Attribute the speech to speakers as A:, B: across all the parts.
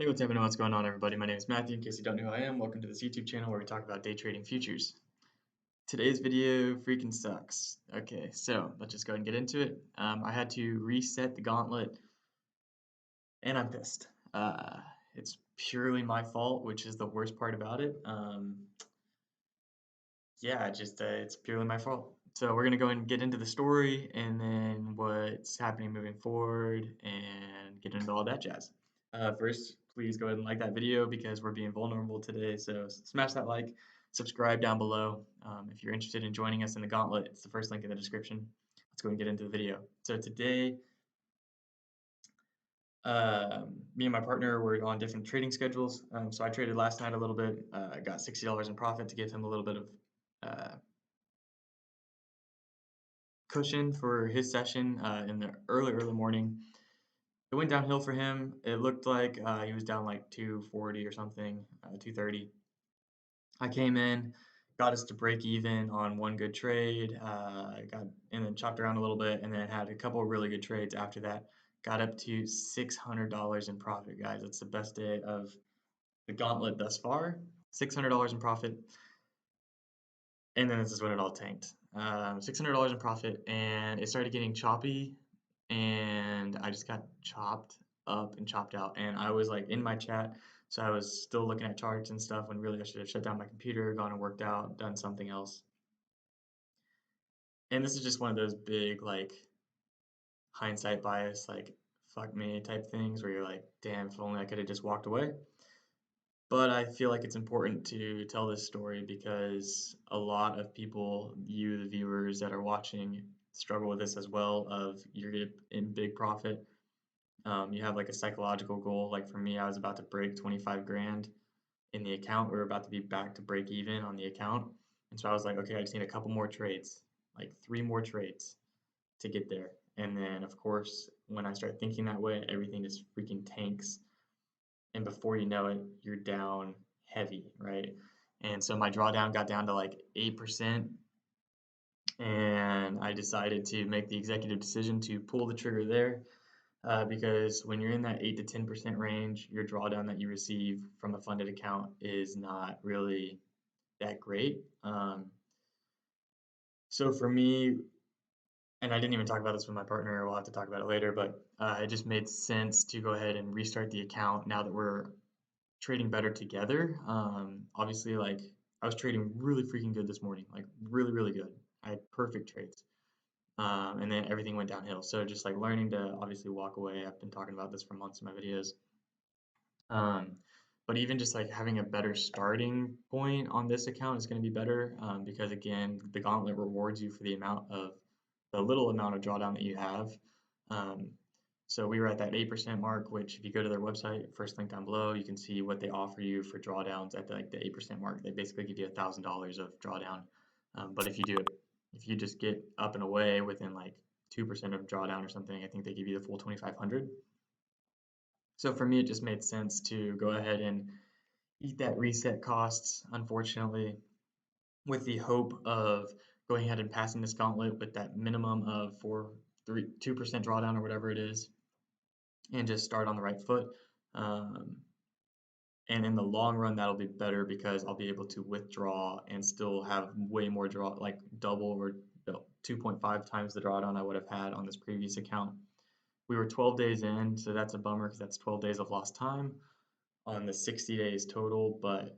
A: Hey, what's happening? What's going on, everybody? My name is Matthew. In case you don't know who I am, welcome to this YouTube channel where we talk about day trading futures. Today's video freaking sucks. Okay, so let's just go ahead and get into it. I had to reset the gauntlet, and I'm pissed. It's purely my fault, which is the worst part about it. Yeah, it's purely my fault. So we're gonna go and get into the story, and then what's happening moving forward, and get into all that jazz. First, please go ahead and like that video because we're being vulnerable today. So smash that like, subscribe down below. If you're interested in joining us in the gauntlet, it's the first link in the description. Let's go and get into the video. So today, me and my partner were on different trading schedules. So I traded last night a little bit. I got $60 in profit to give him a little bit of cushion for his session in the early morning. It went downhill for him. It looked like he was down like 240 or something, 230. I came in, got us to break even on one good trade, and then chopped around a little bit, and then had a couple of really good trades after that. Got up to $600 in profit, guys. That's the best day of the gauntlet thus far. $600 in profit, and then this is when it all tanked. $600 in profit, and it started getting choppy, and I just got chopped up and chopped out. And I was like in my chat, so I was still looking at charts and stuff when really I should have shut down my computer, gone and worked out, done something else. And this is just one of those big like hindsight bias, like fuck me type things where you're like, damn, if only I could have just walked away. But I feel like it's important to tell this story because a lot of people, you, the viewers that are watching, struggle with this as well. Of you're in big profit, you have like a psychological goal. Like for me, I was about to break 25 grand in the account. We were about to be back to break even on the account, and so I was like, okay, I just need a couple more trades, like 3 more trades to get there. And then, of course, when I start thinking that way, everything just freaking tanks and before you know it, you're down heavy, right? And so my drawdown got down to like 8%, and I decided to make the executive decision to pull the trigger there because when you're in that 8 to 10% range, your drawdown that you receive from a funded account is not really that great. So for me, and I didn't even talk about this with my partner, we'll have to talk about it later, but it just made sense to go ahead and restart the account now that we're trading better together. Obviously, like I was trading really freaking good this morning, like really, really good. I had perfect trades. And then everything went downhill. So just like learning to obviously walk away. I've been talking about this for months in my videos. Um, but even just like having a better starting point on this account is going to be better because again, the gauntlet rewards you for the little amount of drawdown that you have. Um, so we were at that 8% mark, which if you go to their website, first link down below, you can see what they offer you for drawdowns at like the 8% mark. They basically give you $1,000 of drawdown. But if you just get up and away within like 2% of drawdown or something, I think they give you the full 2,500. So for me, it just made sense to go ahead and eat that reset costs, unfortunately, with the hope of going ahead and passing this gauntlet with that minimum of 2% drawdown or whatever it is, and just start on the right foot. And in the long run, that'll be better because I'll be able to withdraw and still have way more draw, like double or 2.5 times the drawdown I would have had on this previous account. We were 12 days in, so that's a bummer because that's 12 days of lost time on the 60 days total, but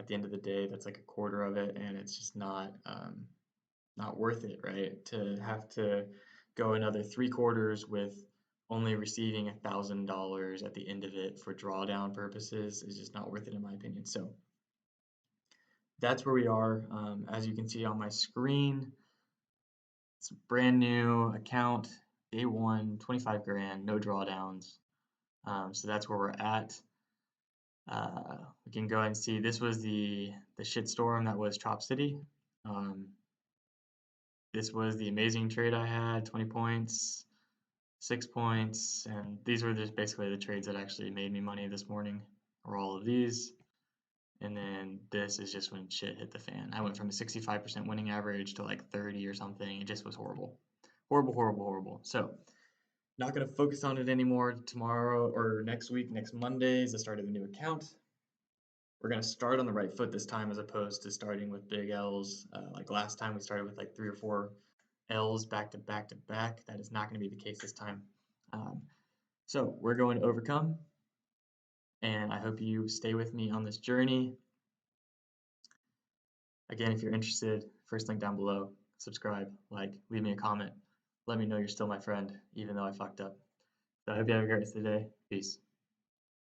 A: at the end of the day, that's like a quarter of it, and it's just not worth it, right? To have to go another 3 quarters with only receiving $1,000 at the end of it for drawdown purposes is just not worth it in my opinion. So that's where we are. As you can see on my screen, it's a brand new account, day one, 25 grand, no drawdowns. So that's where we're at. We can go ahead and see this was the shitstorm that was Trop City. This was the amazing trade I had, 20 points, 6 points, and these were just basically the trades that actually made me money this morning, or all of these. And then this is just when shit hit the fan. I went from a 65% winning average to like 30 or something. It just was horrible. Horrible, horrible, horrible. So Not going to focus on it anymore. Tomorrow or next week, next Monday is the start of the new account. We're going to start on the right foot this time as opposed to starting with big L's. Like last time, we started with like 3 or 4 L's back to back to back. That is not going to be the case this time. So we're going to overcome, and I hope you stay with me on this journey. Again, if you're interested, first link down below. Subscribe, like, leave me a comment. Let me know you're still my friend, even though I fucked up. So I hope you have a great rest of the day. Peace.